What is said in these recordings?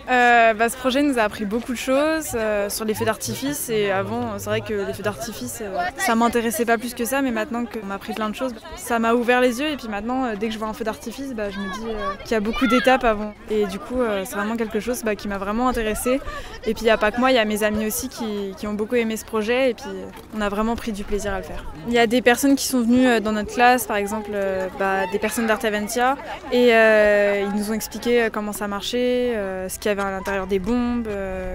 Ce projet nous a appris beaucoup de choses sur les feux d'artifice et avant c'est vrai que les feux d'artifice ça m'intéressait pas plus que ça, mais maintenant qu'on m'a appris plein de choses, ça m'a ouvert les yeux et puis maintenant dès que je vois un feu d'artifice je me dis qu'il y a beaucoup d'étapes avant et du coup c'est vraiment quelque chose qui m'a vraiment intéressée et puis il n'y a pas que moi, il y a mes amis aussi qui ont beaucoup aimé ce projet et puis on a vraiment pris du plaisir à le faire. Il y a des personnes qui sont venues dans notre classe, par exemple des personnes d'Artaventia et ils nous ont expliqué comment ça marchait, ce qu'il y avait à l'intérieur des bombes,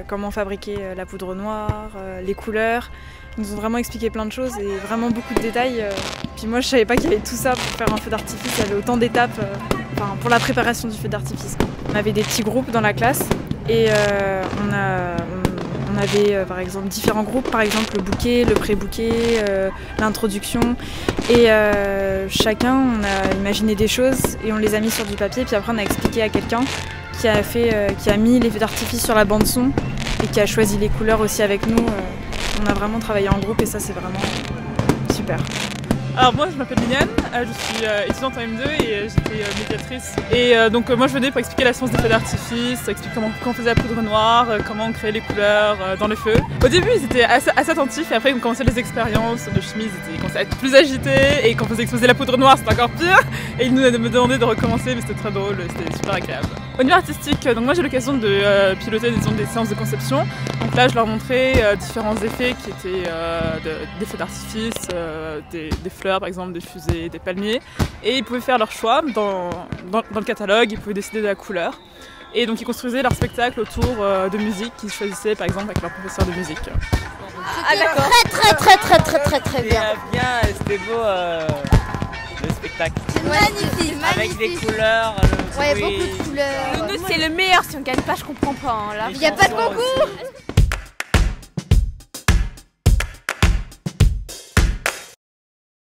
comment fabriquer la poudre noire, les couleurs. Ils nous ont vraiment expliqué plein de choses et vraiment beaucoup de détails. Puis moi je savais pas qu'il y avait tout ça pour faire un feu d'artifice, il y avait autant d'étapes pour la préparation du feu d'artifice. On avait des petits groupes dans la classe et on avait par exemple différents groupes, par exemple le bouquet, le pré-bouquet, l'introduction et chacun on a imaginé des choses et on les a mis sur du papier puis après on a expliqué à quelqu'un qui a mis les feux d'artifice sur la bande son et qui a choisi les couleurs aussi avec nous. On a vraiment travaillé en groupe et ça c'est vraiment super. Alors moi je m'appelle Liliane, je suis étudiante en M2 et j'étais médiatrice. Et donc moi je venais pour expliquer la science des feux d'artifice, expliquer comment on faisait la poudre noire, comment on créait les couleurs dans les feux. Au début ils étaient assez attentifs et après ils ont commencé les expériences de chimie, ils commençaient à être plus agités et quand on faisait exploser la poudre noire c'était encore pire. Et ils me demandaient de recommencer mais c'était très drôle, c'était super agréable. Au niveau artistique, donc moi j'ai l'occasion de piloter des séances de conception. Donc là je leur montrais différents effets qui étaient des feux d'artifice, des fleurs par exemple, des fusées, des palmiers. Et ils pouvaient faire leur choix dans le catalogue, ils pouvaient décider de la couleur. Et donc ils construisaient leur spectacle autour de musique qu'ils choisissaient par exemple avec leur professeur de musique. Ah d'accord. Très bien. C'était beau le spectacle. C'est magnifique. Avec des couleurs, ouais, beaucoup de couleurs. C'est le meilleur, si on gagne pas je comprends pas. Il n'y a pas de concours.